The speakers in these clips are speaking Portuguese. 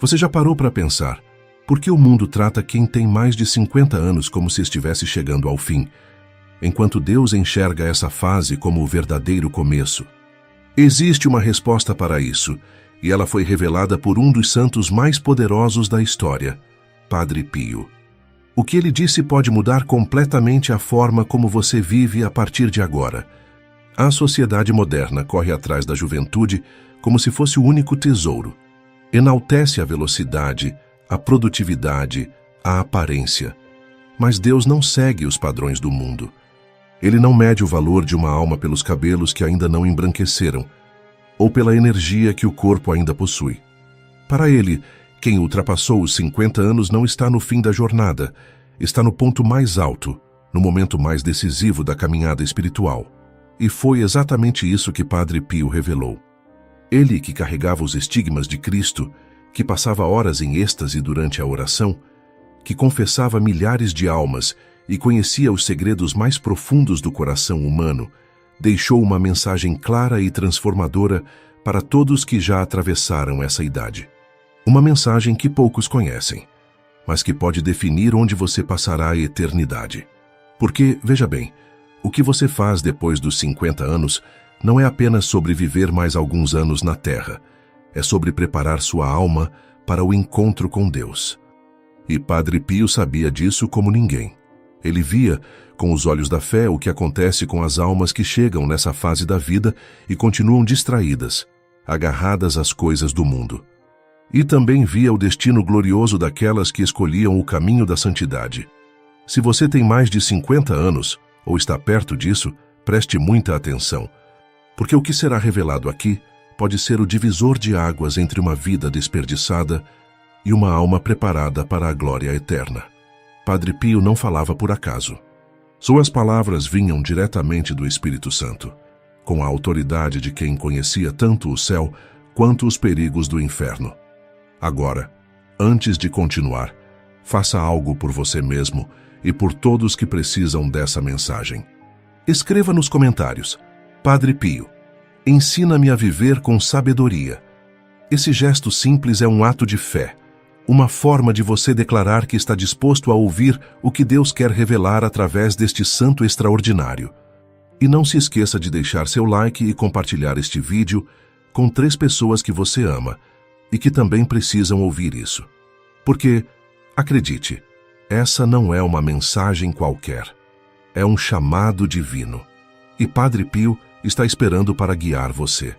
Você já parou para pensar por que o mundo trata quem tem mais de 50 anos como se estivesse chegando ao fim, enquanto Deus enxerga essa fase como o verdadeiro começo? Existe uma resposta para isso, e ela foi revelada por um dos santos mais poderosos da história, Padre Pio. O que ele disse pode mudar completamente a forma como você vive a partir de agora. A sociedade moderna corre atrás da juventude como se fosse o único tesouro. Enaltece a velocidade, a produtividade, a aparência. Mas Deus não segue os padrões do mundo. Ele não mede o valor de uma alma pelos cabelos que ainda não embranqueceram, ou pela energia que o corpo ainda possui. Para ele, quem ultrapassou os 50 anos não está no fim da jornada, está no ponto mais alto, no momento mais decisivo da caminhada espiritual. E foi exatamente isso que Padre Pio revelou. Ele, que carregava os estigmas de Cristo, que passava horas em êxtase durante a oração, que confessava milhares de almas e conhecia os segredos mais profundos do coração humano, deixou uma mensagem clara e transformadora para todos que já atravessaram essa idade. Uma mensagem que poucos conhecem, mas que pode definir onde você passará a eternidade. Porque, veja bem, o que você faz depois dos 50 anos não é apenas sobre viver mais alguns anos na Terra, é sobre preparar sua alma para o encontro com Deus. E Padre Pio sabia disso como ninguém. Ele via, com os olhos da fé, o que acontece com as almas que chegam nessa fase da vida e continuam distraídas, agarradas às coisas do mundo. E também via o destino glorioso daquelas que escolhiam o caminho da santidade. Se você tem mais de 50 anos, ou está perto disso, preste muita atenção, porque o que será revelado aqui pode ser o divisor de águas entre uma vida desperdiçada e uma alma preparada para a glória eterna. Padre Pio não falava por acaso. Suas palavras vinham diretamente do Espírito Santo, com a autoridade de quem conhecia tanto o céu quanto os perigos do inferno. Agora, antes de continuar, faça algo por você mesmo e por todos que precisam dessa mensagem. Escreva nos comentários: Padre Pio, ensina-me a viver com sabedoria. Esse gesto simples é um ato de fé, uma forma de você declarar que está disposto a ouvir o que Deus quer revelar através deste santo extraordinário. E não se esqueça de deixar seu like e compartilhar este vídeo com 3 pessoas que você ama e que também precisam ouvir isso. Porque, acredite, essa não é uma mensagem qualquer. É um chamado divino. E Padre Pio está esperando para guiar você.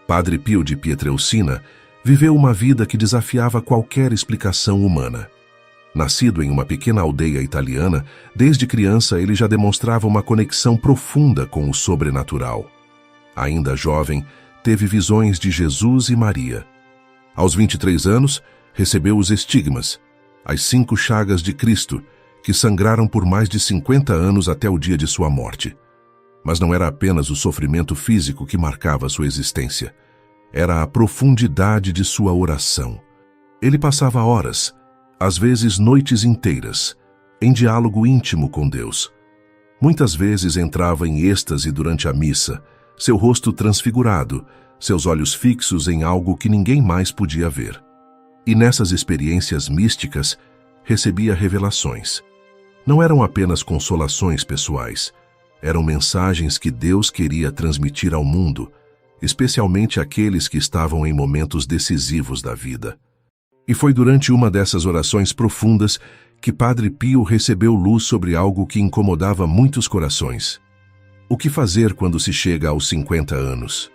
Padre Pio de Pietrelcina viveu uma vida que desafiava qualquer explicação humana. Nascido em uma pequena aldeia italiana, desde criança ele já demonstrava uma conexão profunda com o sobrenatural. Ainda jovem, teve visões de Jesus e Maria. Aos 23 anos, recebeu os estigmas, as 5 chagas de Cristo, que sangraram por mais de 50 anos até o dia de sua morte. Mas não era apenas o sofrimento físico que marcava sua existência. Era a profundidade de sua oração. Ele passava horas, às vezes noites inteiras, em diálogo íntimo com Deus. Muitas vezes entrava em êxtase durante a missa, seu rosto transfigurado, seus olhos fixos em algo que ninguém mais podia ver. E nessas experiências místicas, recebia revelações. Não eram apenas consolações pessoais, eram mensagens que Deus queria transmitir ao mundo, especialmente àqueles que estavam em momentos decisivos da vida. E foi durante uma dessas orações profundas que Padre Pio recebeu luz sobre algo que incomodava muitos corações. O que fazer quando se chega aos 50 anos?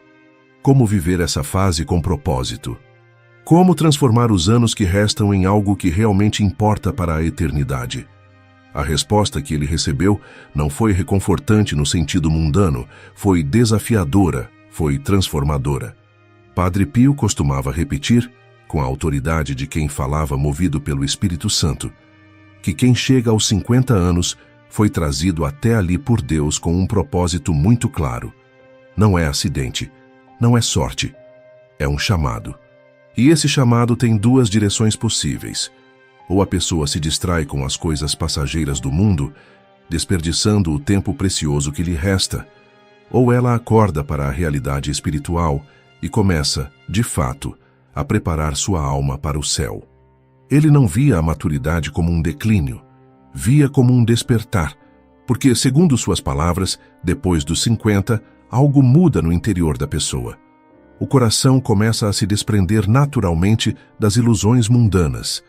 Como viver essa fase com propósito? Como transformar os anos que restam em algo que realmente importa para a eternidade? A resposta que ele recebeu não foi reconfortante no sentido mundano, foi desafiadora, foi transformadora. Padre Pio costumava repetir, com a autoridade de quem falava movido pelo Espírito Santo, que quem chega aos 50 anos foi trazido até ali por Deus com um propósito muito claro. Não é acidente, não é sorte, é um chamado. E esse chamado tem 2 direções possíveis. Ou a pessoa se distrai com as coisas passageiras do mundo, desperdiçando o tempo precioso que lhe resta, ou ela acorda para a realidade espiritual e começa, de fato, a preparar sua alma para o céu. Ele não via a maturidade como um declínio, via como um despertar, porque, segundo suas palavras, depois dos 50, algo muda no interior da pessoa. O coração começa a se desprender naturalmente das ilusões mundanas.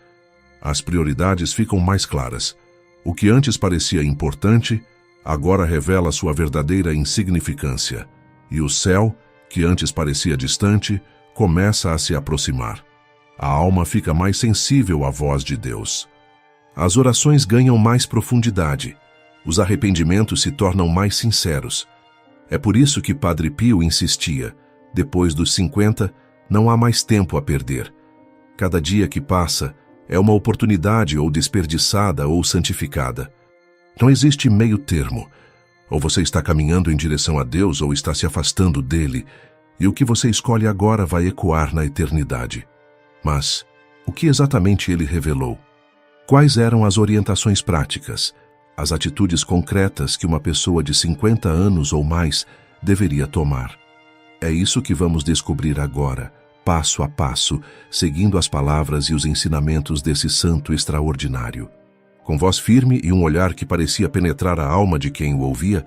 As prioridades ficam mais claras. O que antes parecia importante, agora revela sua verdadeira insignificância. E o céu, que antes parecia distante, começa a se aproximar. A alma fica mais sensível à voz de Deus. As orações ganham mais profundidade. Os arrependimentos se tornam mais sinceros. É por isso que Padre Pio insistia: depois dos 50, não há mais tempo a perder. Cada dia que passa é uma oportunidade ou desperdiçada ou santificada. Não existe meio termo. Ou você está caminhando em direção a Deus ou está se afastando dele, e o que você escolhe agora vai ecoar na eternidade. Mas o que exatamente ele revelou? Quais eram as orientações práticas, as atitudes concretas que uma pessoa de 50 anos ou mais deveria tomar? É isso que vamos descobrir agora, passo a passo, seguindo as palavras e os ensinamentos desse santo extraordinário. Com voz firme e um olhar que parecia penetrar a alma de quem o ouvia,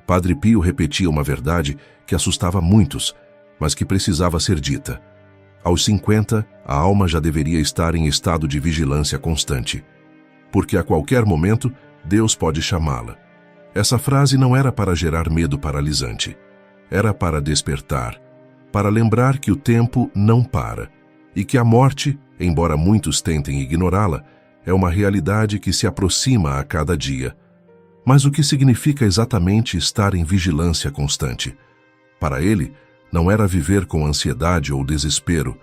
Padre Pio repetia uma verdade que assustava muitos, mas que precisava ser dita. Aos 50, a alma já deveria estar em estado de vigilância constante, porque a qualquer momento Deus pode chamá-la. Essa frase não era para gerar medo paralisante. Era para despertar, para lembrar que o tempo não para e que a morte, embora muitos tentem ignorá-la, é uma realidade que se aproxima a cada dia. Mas o que significa exatamente estar em vigilância constante? Para ele, não era viver com ansiedade ou desespero,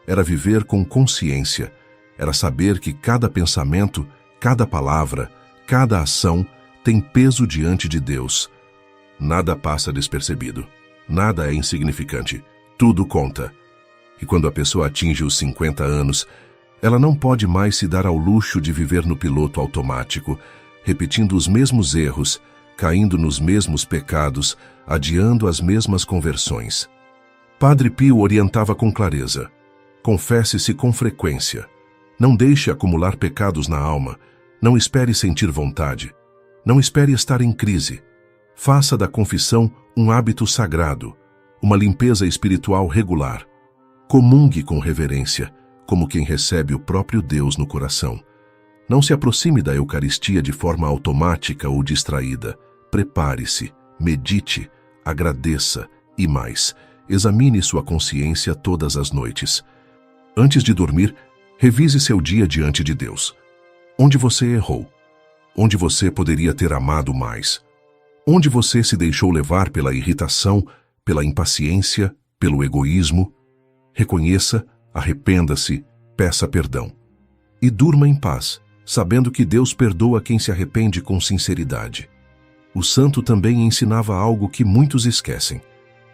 era viver com consciência, era saber que cada pensamento, cada palavra, cada ação tem peso diante de Deus. Nada passa despercebido, nada é insignificante, tudo conta. E quando a pessoa atinge os 50 anos, ela não pode mais se dar ao luxo de viver no piloto automático, repetindo os mesmos erros, caindo nos mesmos pecados, adiando as mesmas conversões. Padre Pio orientava com clareza: confesse-se com frequência. Não deixe acumular pecados na alma. Não espere sentir vontade. Não espere estar em crise. Faça da confissão um hábito sagrado, uma limpeza espiritual regular. Comungue com reverência, como quem recebe o próprio Deus no coração. Não se aproxime da Eucaristia de forma automática ou distraída. Prepare-se, medite, agradeça e mais, examine sua consciência todas as noites. Antes de dormir, revise seu dia diante de Deus. Onde você errou? Onde você poderia ter amado mais? Onde você se deixou levar pela irritação, pela impaciência, pelo egoísmo? Reconheça, arrependa-se, peça perdão. E durma em paz, sabendo que Deus perdoa quem se arrepende com sinceridade. O santo também ensinava algo que muitos esquecem.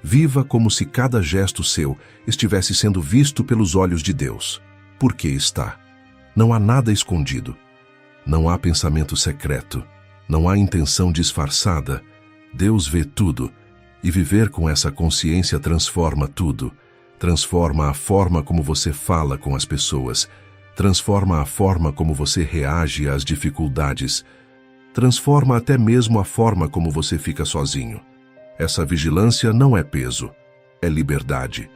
Viva como se cada gesto seu estivesse sendo visto pelos olhos de Deus. Porque está. Não há nada escondido. Não há pensamento secreto. Não há intenção disfarçada. Deus vê tudo. E viver com essa consciência transforma tudo. Transforma a forma como você fala com as pessoas. Transforma a forma como você reage às dificuldades. Transforma até mesmo a forma como você fica sozinho. Essa vigilância não é peso, é liberdade.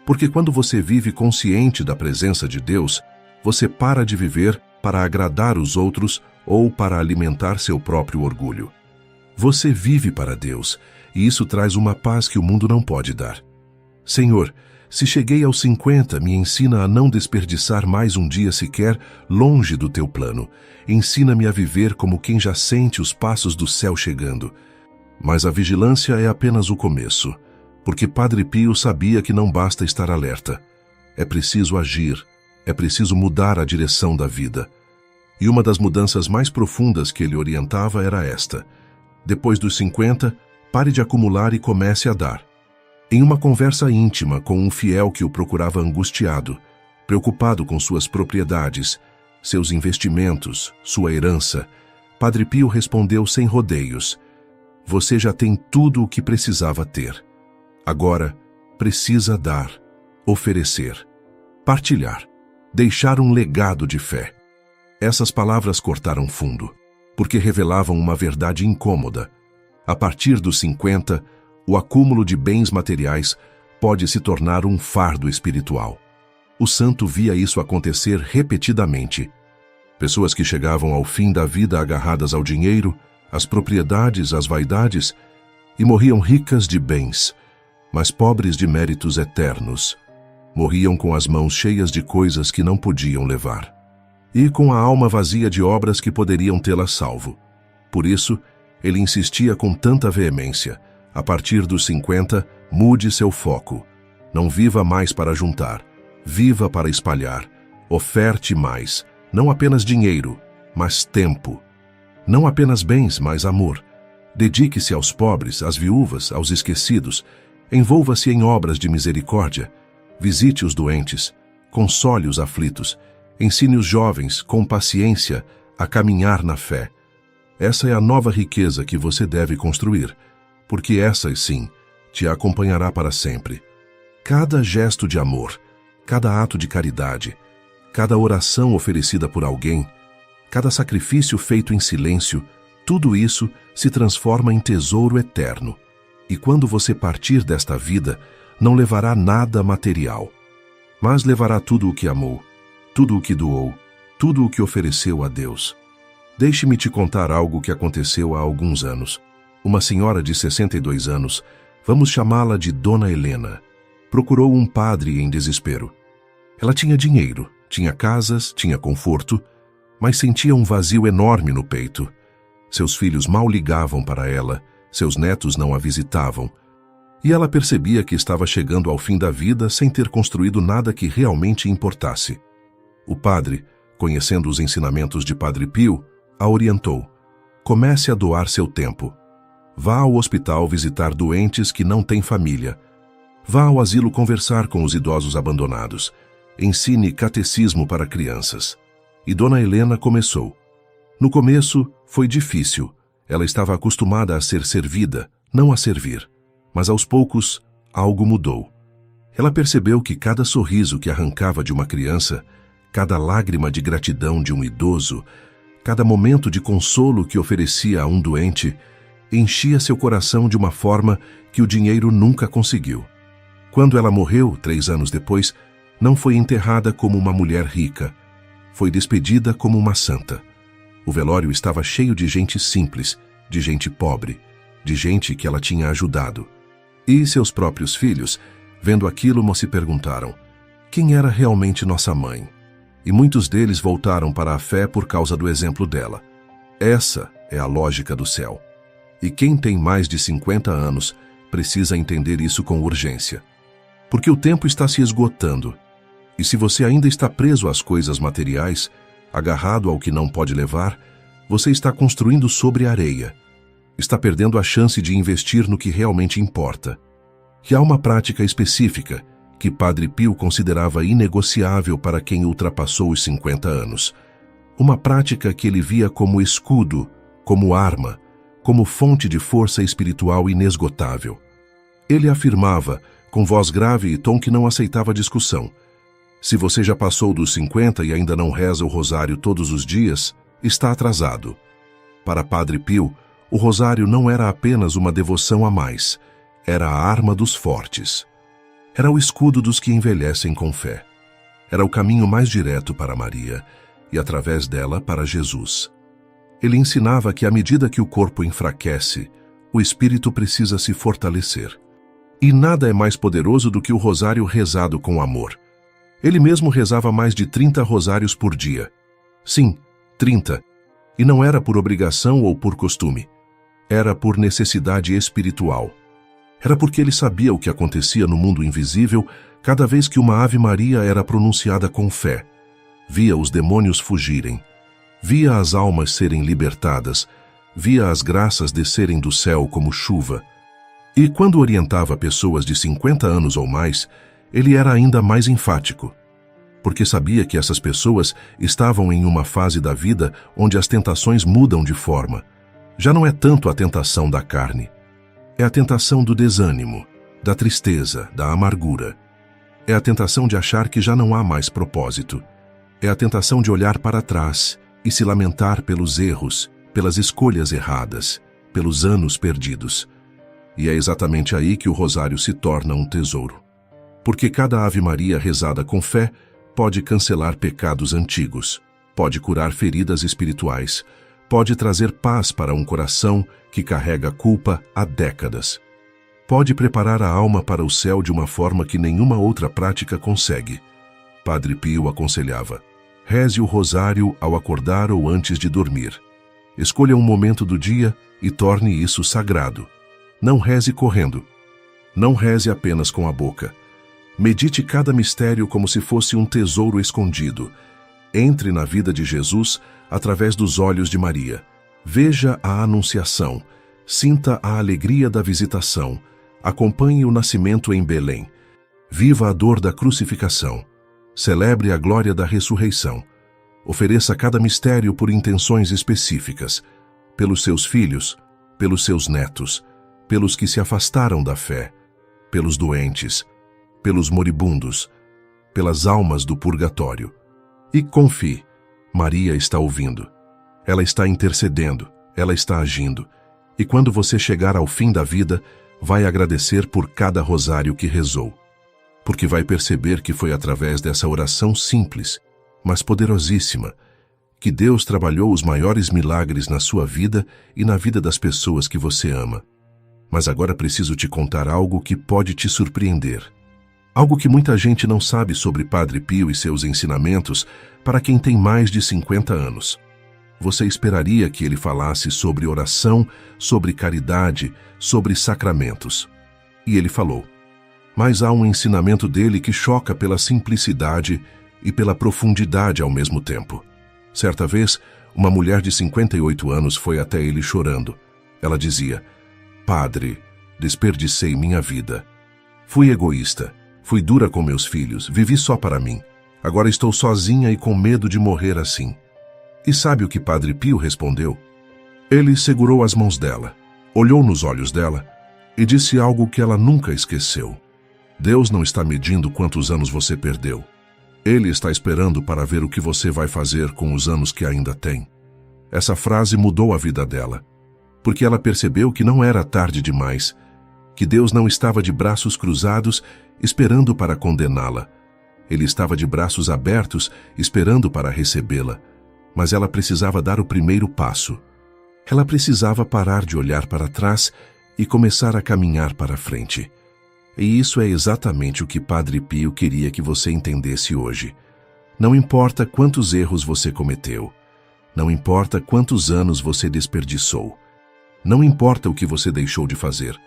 Porque quando você vive consciente da presença de Deus, você para de viver para agradar os outros ou para alimentar seu próprio orgulho. Você vive para Deus, e isso traz uma paz que o mundo não pode dar. Senhor, se cheguei aos 50, me ensina a não desperdiçar mais um dia sequer longe do teu plano. Ensina-me a viver como quem já sente os passos do céu chegando. Mas a vigilância é apenas o começo, porque Padre Pio sabia que não basta estar alerta. É preciso agir, é preciso mudar a direção da vida. E uma das mudanças mais profundas que ele orientava era esta: depois dos 50, pare de acumular e comece a dar. Em uma conversa íntima com um fiel que o procurava angustiado, preocupado com suas propriedades, seus investimentos, sua herança, Padre Pio respondeu sem rodeios: você já tem tudo o que precisava ter. Agora, precisa dar, oferecer. partilhar, deixar um legado de fé. Essas palavras cortaram fundo, porque revelavam uma verdade incômoda. A partir dos 50, o acúmulo de bens materiais pode se tornar um fardo espiritual. O santo via isso acontecer repetidamente. Pessoas que chegavam ao fim da vida agarradas ao dinheiro, às propriedades, às vaidades, e morriam ricas de bens, mas pobres de méritos eternos. Morriam com as mãos cheias de coisas que não podiam levar, e com a alma vazia de obras que poderiam tê-la salvo. Por isso, ele insistia com tanta veemência: a partir dos 50, mude seu foco. Não viva mais para juntar, viva para espalhar. Oferte mais, não apenas dinheiro, mas tempo. Não apenas bens, mas amor. Dedique-se aos pobres, às viúvas, aos esquecidos. Envolva-se em obras de misericórdia. Visite os doentes, console os aflitos. Ensine os jovens, com paciência, a caminhar na fé. Essa é a nova riqueza que você deve construir, porque essa, sim, te acompanhará para sempre. Cada gesto de amor, cada ato de caridade, cada oração oferecida por alguém, cada sacrifício feito em silêncio, tudo isso se transforma em tesouro eterno. E quando você partir desta vida, não levará nada material, mas levará tudo o que amou, tudo o que doou, tudo o que ofereceu a Deus. Deixe-me te contar algo que aconteceu há alguns anos. Uma senhora de 62 anos, vamos chamá-la de Dona Helena, procurou um padre em desespero. Ela tinha dinheiro, tinha casas, tinha conforto, mas sentia um vazio enorme no peito. Seus filhos mal ligavam para ela, seus netos não a visitavam, e ela percebia que estava chegando ao fim da vida sem ter construído nada que realmente importasse. O padre, conhecendo os ensinamentos de Padre Pio, a orientou: comece a doar seu tempo. Vá ao hospital visitar doentes que não têm família. Vá ao asilo conversar com os idosos abandonados. Ensine catecismo para crianças. E Dona Helena começou. No começo, foi difícil. Ela estava acostumada a ser servida, não a servir. Mas aos poucos, algo mudou. Ela percebeu que cada sorriso que arrancava de uma criança, cada lágrima de gratidão de um idoso, cada momento de consolo que oferecia a um doente, enchia seu coração de uma forma que o dinheiro nunca conseguiu. Quando ela morreu, 3 anos depois, não foi enterrada como uma mulher rica. Foi despedida como uma santa. O velório estava cheio de gente simples, de gente pobre, de gente que ela tinha ajudado. E seus próprios filhos, vendo aquilo, se perguntaram: quem era realmente nossa mãe? E muitos deles voltaram para a fé por causa do exemplo dela. Essa é a lógica do céu. E quem tem mais de 50 anos precisa entender isso com urgência. Porque o tempo está se esgotando. E se você ainda está preso às coisas materiais, agarrado ao que não pode levar, você está construindo sobre areia. Está perdendo a chance de investir no que realmente importa. E há uma prática específica que Padre Pio considerava inegociável para quem ultrapassou os 50 anos. Uma prática que ele via como escudo, como arma, como fonte de força espiritual inesgotável. Ele afirmava, com voz grave e tom que não aceitava discussão: se você já passou dos 50 e ainda não reza o rosário todos os dias, está atrasado. Para Padre Pio, o rosário não era apenas uma devoção a mais, era a arma dos fortes. Era o escudo dos que envelhecem com fé. Era o caminho mais direto para Maria e, através dela, para Jesus. Ele ensinava que, à medida que o corpo enfraquece, o espírito precisa se fortalecer. E nada é mais poderoso do que o rosário rezado com amor. Ele mesmo rezava mais de 30 rosários por dia. Sim, 30. E não era por obrigação ou por costume. Era por necessidade espiritual. Era porque ele sabia o que acontecia no mundo invisível cada vez que uma Ave Maria era pronunciada com fé. Via os demônios fugirem. Via as almas serem libertadas. Via as graças descerem do céu como chuva. E quando orientava pessoas de 50 anos ou mais, ele era ainda mais enfático. Porque sabia que essas pessoas estavam em uma fase da vida onde as tentações mudam de forma. Já não é tanto a tentação da carne. É a tentação do desânimo, da tristeza, da amargura. É a tentação de achar que já não há mais propósito. É a tentação de olhar para trás e se lamentar pelos erros, pelas escolhas erradas, pelos anos perdidos. E é exatamente aí que o rosário se torna um tesouro. Porque cada Ave Maria rezada com fé pode cancelar pecados antigos, pode curar feridas espirituais, pode trazer paz para um coração que carrega culpa há décadas. Pode preparar a alma para o céu de uma forma que nenhuma outra prática consegue. Padre Pio aconselhava: reze o rosário ao acordar ou antes de dormir. Escolha um momento do dia e torne isso sagrado. Não reze correndo. Não reze apenas com a boca. Medite cada mistério como se fosse um tesouro escondido. Entre na vida de Jesus através dos olhos de Maria. Veja a Anunciação. Sinta a alegria da visitação. Acompanhe o nascimento em Belém. Viva a dor da crucificação. Celebre a glória da ressurreição. Ofereça cada mistério por intenções específicas. Pelos seus filhos, pelos seus netos, pelos que se afastaram da fé, pelos doentes, pelos moribundos, pelas almas do purgatório. E confie, Maria está ouvindo. Ela está intercedendo, ela está agindo. E quando você chegar ao fim da vida, vai agradecer por cada rosário que rezou. Porque vai perceber que foi através dessa oração simples, mas poderosíssima, que Deus trabalhou os maiores milagres na sua vida e na vida das pessoas que você ama. Mas agora preciso te contar algo que pode te surpreender. Algo que muita gente não sabe sobre Padre Pio e seus ensinamentos para quem tem mais de 50 anos. Você esperaria que ele falasse sobre oração, sobre caridade, sobre sacramentos. E ele falou. Mas há um ensinamento dele que choca pela simplicidade e pela profundidade ao mesmo tempo. Certa vez, uma mulher de 58 anos foi até ele chorando. Ela dizia: Padre, desperdicei minha vida. Fui egoísta, fui dura com meus filhos, vivi só para mim. Agora estou sozinha e com medo de morrer assim. E sabe o que Padre Pio respondeu? Ele segurou as mãos dela, olhou nos olhos dela e disse algo que ela nunca esqueceu. Deus não está medindo quantos anos você perdeu. Ele está esperando para ver o que você vai fazer com os anos que ainda tem. Essa frase mudou a vida dela, porque ela percebeu que não era tarde demais, que Deus não estava de braços cruzados esperando para condená-la. Ele estava de braços abertos esperando para recebê-la, mas ela precisava dar o primeiro passo. Ela precisava parar de olhar para trás e começar a caminhar para frente. E isso é exatamente o que Padre Pio queria que você entendesse hoje. Não importa quantos erros você cometeu. Não importa quantos anos você desperdiçou. Não importa o que você deixou de fazer.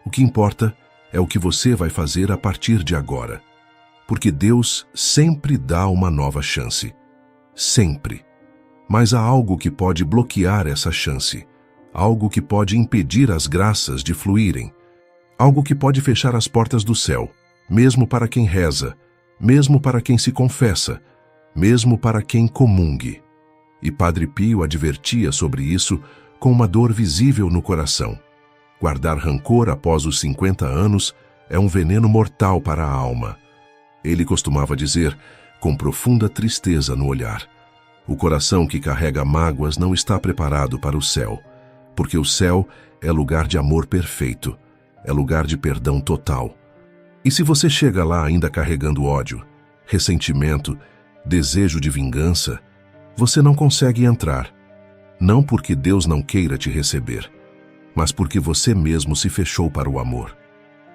O que importa é o que você vai fazer a partir de agora. Porque Deus sempre dá uma nova chance. Sempre. Mas há algo que pode bloquear essa chance. Algo que pode impedir as graças de fluírem. Algo que pode fechar as portas do céu, mesmo para quem reza, mesmo para quem se confessa, mesmo para quem comungue. E Padre Pio advertia sobre isso com uma dor visível no coração. Guardar rancor após os 50 anos é um veneno mortal para a alma. Ele costumava dizer, com profunda tristeza no olhar: o coração que carrega mágoas não está preparado para o céu, porque o céu é lugar de amor perfeito. É lugar de perdão total. E se você chega lá ainda carregando ódio, ressentimento, desejo de vingança, você não consegue entrar. Não porque Deus não queira te receber, mas porque você mesmo se fechou para o amor.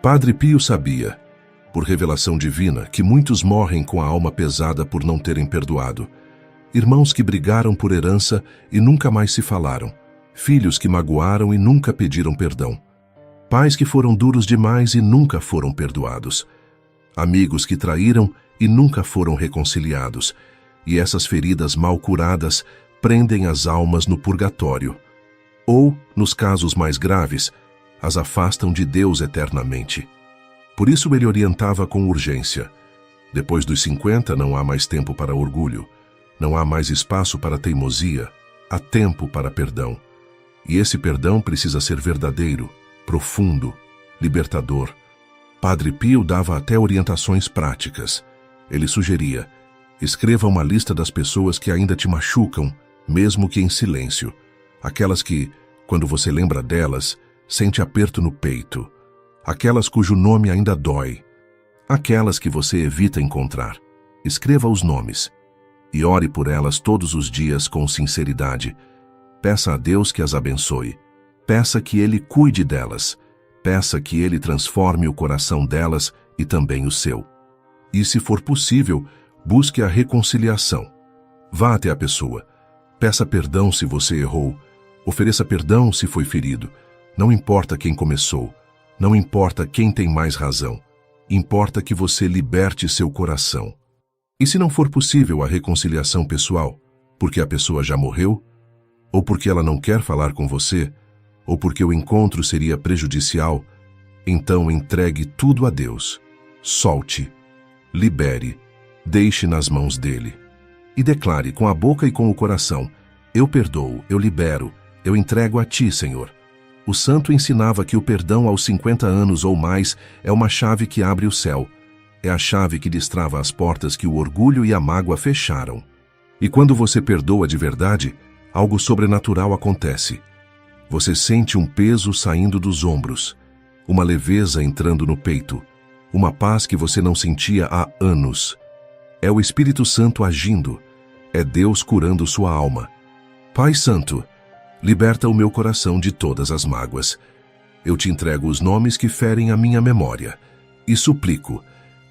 Padre Pio sabia, por revelação divina, que muitos morrem com a alma pesada por não terem perdoado. Irmãos que brigaram por herança e nunca mais se falaram. Filhos que magoaram e nunca pediram perdão. Pais que foram duros demais e nunca foram perdoados. Amigos que traíram e nunca foram reconciliados. E essas feridas mal curadas prendem as almas no purgatório. Ou, nos casos mais graves, as afastam de Deus eternamente. Por isso ele orientava com urgência. Depois dos 50 não há mais tempo para orgulho. Não há mais espaço para teimosia. Há tempo para perdão. E esse perdão precisa ser verdadeiro, profundo, libertador. Padre Pio dava até orientações práticas. Ele sugeria: escreva uma lista das pessoas que ainda te machucam, mesmo que em silêncio. Aquelas que, quando você lembra delas, sente aperto no peito. Aquelas cujo nome ainda dói. Aquelas que você evita encontrar. Escreva os nomes. E ore por elas todos os dias com sinceridade. Peça a Deus que as abençoe. Peça que Ele cuide delas. Peça que Ele transforme o coração delas e também o seu. E, se for possível, busque a reconciliação. Vá até a pessoa. Peça perdão se você errou. Ofereça perdão se foi ferido. Não importa quem começou. Não importa quem tem mais razão. Importa que você liberte seu coração. E se não for possível a reconciliação pessoal, porque a pessoa já morreu, ou porque ela não quer falar com você, ou porque o encontro seria prejudicial, então entregue tudo a Deus. Solte, libere, deixe nas mãos dele. E declare com a boca e com o coração: eu perdoo, eu libero, eu entrego a ti, Senhor. O santo ensinava que o perdão aos 50 anos ou mais é uma chave que abre o céu. É a chave que destrava as portas que o orgulho e a mágoa fecharam. E quando você perdoa de verdade, algo sobrenatural acontece. Você sente um peso saindo dos ombros, uma leveza entrando no peito, uma paz que você não sentia há anos. É o Espírito Santo agindo, é Deus curando sua alma. Pai Santo, liberta o meu coração de todas as mágoas. Eu te entrego os nomes que ferem a minha memória e suplico: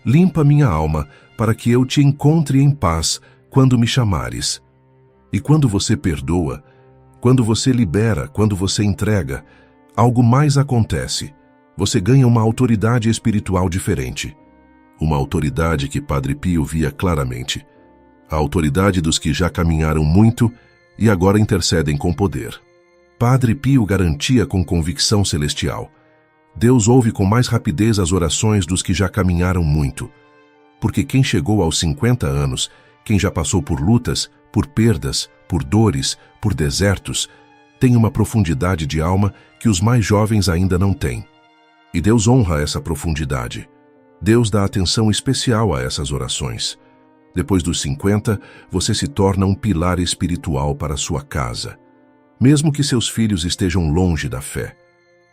limpa minha alma para que eu te encontre em paz quando me chamares. E quando você perdoa, quando você libera, quando você entrega, algo mais acontece. Você ganha uma autoridade espiritual diferente. Uma autoridade que Padre Pio via claramente. A autoridade dos que já caminharam muito e agora intercedem com poder. Padre Pio garantia com convicção celestial: Deus ouve com mais rapidez as orações dos que já caminharam muito. Porque quem chegou aos 50 anos, quem já passou por lutas, por perdas, por dores, por desertos, tem uma profundidade de alma que os mais jovens ainda não têm. E Deus honra essa profundidade. Deus dá atenção especial a essas orações. Depois dos 50, você se torna um pilar espiritual para sua casa. Mesmo que seus filhos estejam longe da fé.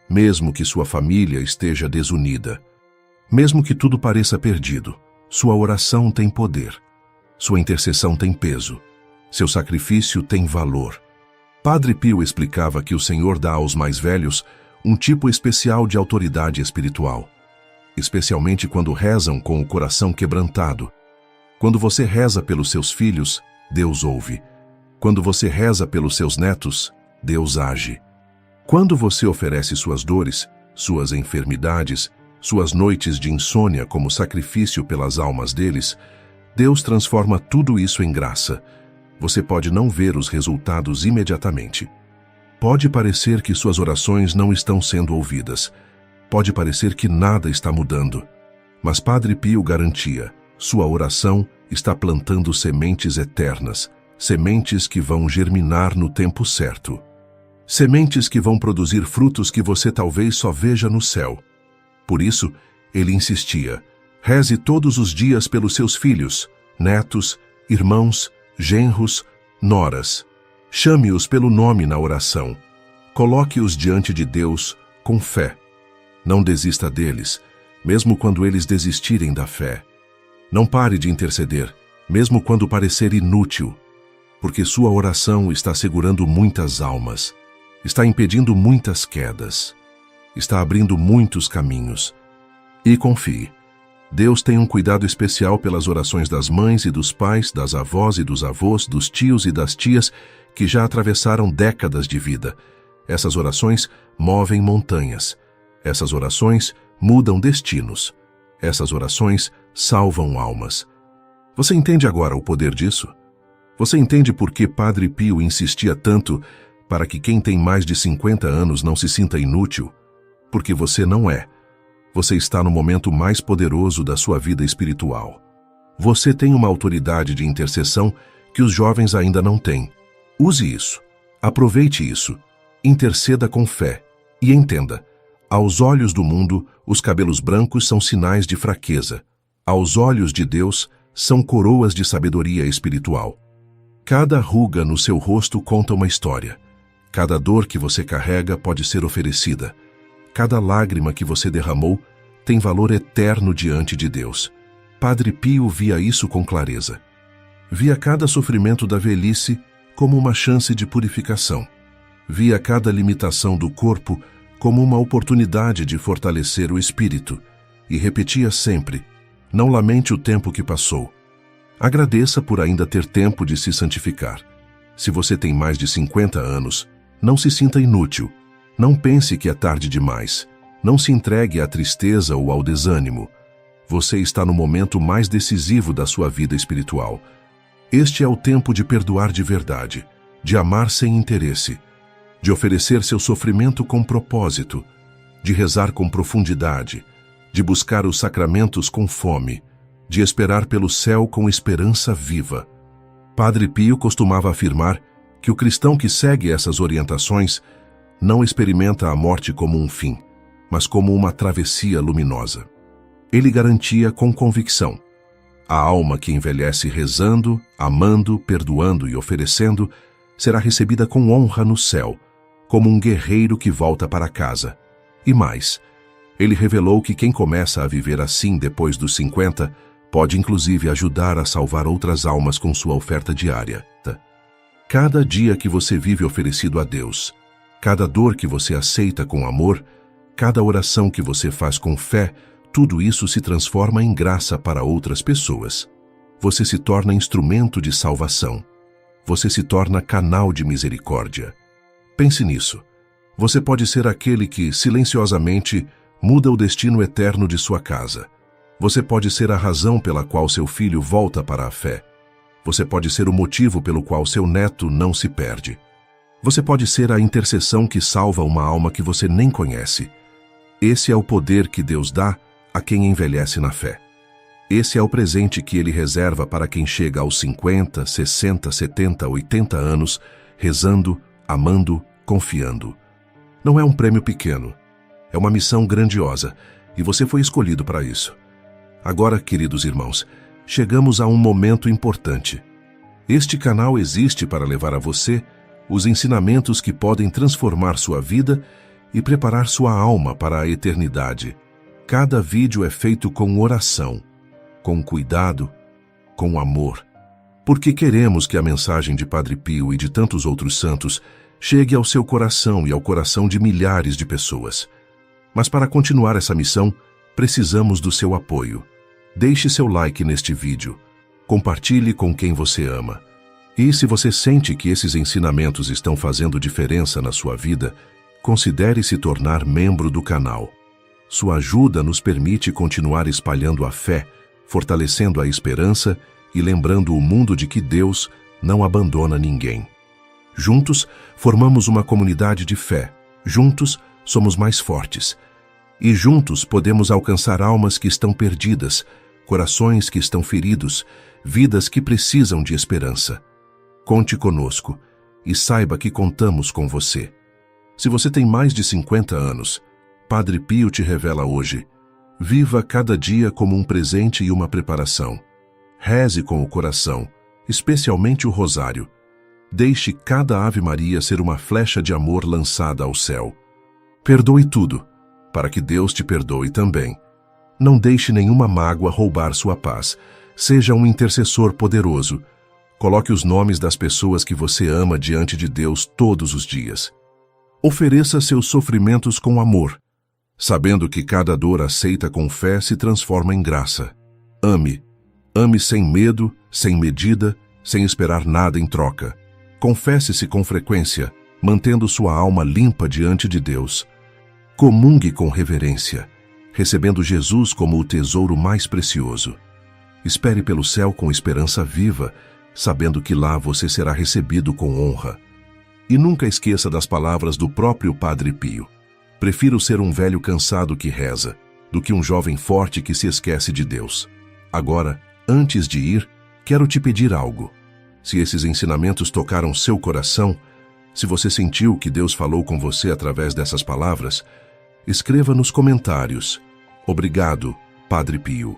Mesmo que sua família esteja desunida, mesmo que tudo pareça perdido, sua oração tem poder, sua intercessão tem peso, seu sacrifício tem valor. Padre Pio explicava que o Senhor dá aos mais velhos um tipo especial de autoridade espiritual, especialmente quando rezam com o coração quebrantado. Quando você reza pelos seus filhos, Deus ouve. Quando você reza pelos seus netos, Deus age. Quando você oferece suas dores, suas enfermidades, suas noites de insônia como sacrifício pelas almas deles, Deus transforma tudo isso em graça. Você pode não ver os resultados imediatamente. Pode parecer que suas orações não estão sendo ouvidas. Pode parecer que nada está mudando. Mas Padre Pio garantia: sua oração está plantando sementes eternas, sementes que vão germinar no tempo certo. Sementes que vão produzir frutos que você talvez só veja no céu. Por isso, ele insistia: reze todos os dias pelos seus filhos, netos, irmãos, genros, noras. Chame-os pelo nome na oração. Coloque-os diante de Deus com fé. Não desista deles, mesmo quando eles desistirem da fé. Não pare de interceder, mesmo quando parecer inútil, porque sua oração está segurando muitas almas. Está impedindo muitas quedas. Está abrindo muitos caminhos. E confie, Deus tem um cuidado especial pelas orações das mães e dos pais, das avós e dos avós, dos tios e das tias que já atravessaram décadas de vida. Essas orações movem montanhas. Essas orações mudam destinos. Essas orações salvam almas. Você entende agora o poder disso? Você entende por que Padre Pio insistia tanto para que quem tem mais de 50 anos não se sinta inútil? Porque você não é. Você está no momento mais poderoso da sua vida espiritual. Você tem uma autoridade de intercessão que os jovens ainda não têm. Use isso. Aproveite isso. Interceda com fé. E entenda, aos olhos do mundo, os cabelos brancos são sinais de fraqueza. Aos olhos de Deus, são coroas de sabedoria espiritual. Cada ruga no seu rosto conta uma história. Cada dor que você carrega pode ser oferecida. Cada lágrima que você derramou tem valor eterno diante de Deus. Padre Pio via isso com clareza. Via cada sofrimento da velhice como uma chance de purificação. Via cada limitação do corpo como uma oportunidade de fortalecer o espírito. E repetia sempre: não lamente o tempo que passou. Agradeça por ainda ter tempo de se santificar. Se você tem mais de 50 anos, não se sinta inútil. Não pense que é tarde demais. Não se entregue à tristeza ou ao desânimo. Você está no momento mais decisivo da sua vida espiritual. Este é o tempo de perdoar de verdade, de amar sem interesse, de oferecer seu sofrimento com propósito, de rezar com profundidade, de buscar os sacramentos com fome, de esperar pelo céu com esperança viva. Padre Pio costumava afirmar que o cristão que segue essas orientações não experimenta a morte como um fim, mas como uma travessia luminosa. Ele garantia com convicção: a alma que envelhece rezando, amando, perdoando e oferecendo será recebida com honra no céu, como um guerreiro que volta para casa. E mais, ele revelou que quem começa a viver assim depois dos 50 pode inclusive ajudar a salvar outras almas com sua oferta diária. Cada dia que você vive oferecido a Deus, cada dor que você aceita com amor, cada oração que você faz com fé, tudo isso se transforma em graça para outras pessoas. Você se torna instrumento de salvação. Você se torna canal de misericórdia. Pense nisso. Você pode ser aquele que, silenciosamente, muda o destino eterno de sua casa. Você pode ser a razão pela qual seu filho volta para a fé. Você pode ser o motivo pelo qual seu neto não se perde. Você pode ser a intercessão que salva uma alma que você nem conhece. Esse é o poder que Deus dá a quem envelhece na fé. Esse é o presente que Ele reserva para quem chega aos 50, 60, 70, 80 anos, rezando, amando, confiando. Não é um prêmio pequeno. É uma missão grandiosa, e você foi escolhido para isso. Agora, queridos irmãos, chegamos a um momento importante. Este canal existe para levar a você os ensinamentos que podem transformar sua vida e preparar sua alma para a eternidade. Cada vídeo é feito com oração, com cuidado, com amor, porque queremos que a mensagem de Padre Pio e de tantos outros santos chegue ao seu coração e ao coração de milhares de pessoas. Mas para continuar essa missão, precisamos do seu apoio. Deixe seu like neste vídeo, compartilhe com quem você ama. E se você sente que esses ensinamentos estão fazendo diferença na sua vida, considere se tornar membro do canal. Sua ajuda nos permite continuar espalhando a fé, fortalecendo a esperança e lembrando o mundo de que Deus não abandona ninguém. Juntos, formamos uma comunidade de fé. Juntos, somos mais fortes. E juntos podemos alcançar almas que estão perdidas, corações que estão feridos, vidas que precisam de esperança. Conte conosco e saiba que contamos com você. Se você tem mais de 50 anos, Padre Pio te revela hoje: viva cada dia como um presente e uma preparação. Reze com o coração, especialmente o rosário. Deixe cada Ave Maria ser uma flecha de amor lançada ao céu. Perdoe tudo, para que Deus te perdoe também. Não deixe nenhuma mágoa roubar sua paz. Seja um intercessor poderoso. Coloque os nomes das pessoas que você ama diante de Deus todos os dias. Ofereça seus sofrimentos com amor, sabendo que cada dor aceita com fé se transforma em graça. Ame. Ame sem medo, sem medida, sem esperar nada em troca. Confesse-se com frequência, mantendo sua alma limpa diante de Deus. Comungue com reverência, recebendo Jesus como o tesouro mais precioso. Espere pelo céu com esperança viva, sabendo que lá você será recebido com honra. E nunca esqueça das palavras do próprio Padre Pio: prefiro ser um velho cansado que reza, do que um jovem forte que se esquece de Deus. Agora, antes de ir, quero te pedir algo. Se esses ensinamentos tocaram seu coração, se você sentiu que Deus falou com você através dessas palavras, escreva nos comentários: Obrigado, Padre Pio.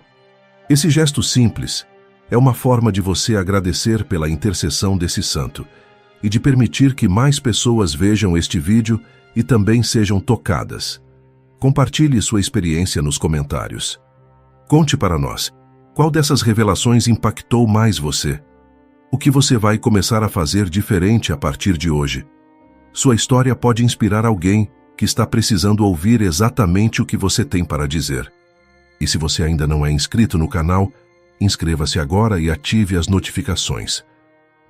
Esse gesto simples é uma forma de você agradecer pela intercessão desse santo e de permitir que mais pessoas vejam este vídeo e também sejam tocadas. Compartilhe sua experiência nos comentários. Conte para nós, qual dessas revelações impactou mais você? O que você vai começar a fazer diferente a partir de hoje? Sua história pode inspirar alguém que está precisando ouvir exatamente o que você tem para dizer. E se você ainda não é inscrito no canal, inscreva-se agora e ative as notificações,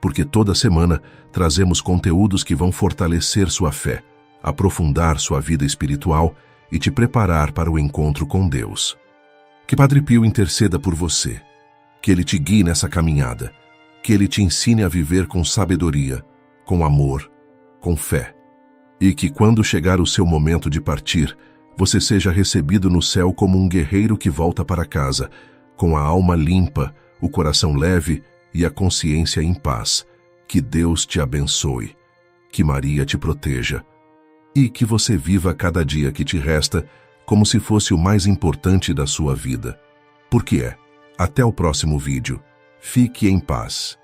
porque toda semana trazemos conteúdos que vão fortalecer sua fé, aprofundar sua vida espiritual e te preparar para o encontro com Deus. Que Padre Pio interceda por você, que ele te guie nessa caminhada, que ele te ensine a viver com sabedoria, com amor, com fé, e que quando chegar o seu momento de partir, você seja recebido no céu como um guerreiro que volta para casa, com a alma limpa, o coração leve e a consciência em paz. Que Deus te abençoe, que Maria te proteja e que você viva cada dia que te resta como se fosse o mais importante da sua vida. Porque é. Até o próximo vídeo. Fique em paz.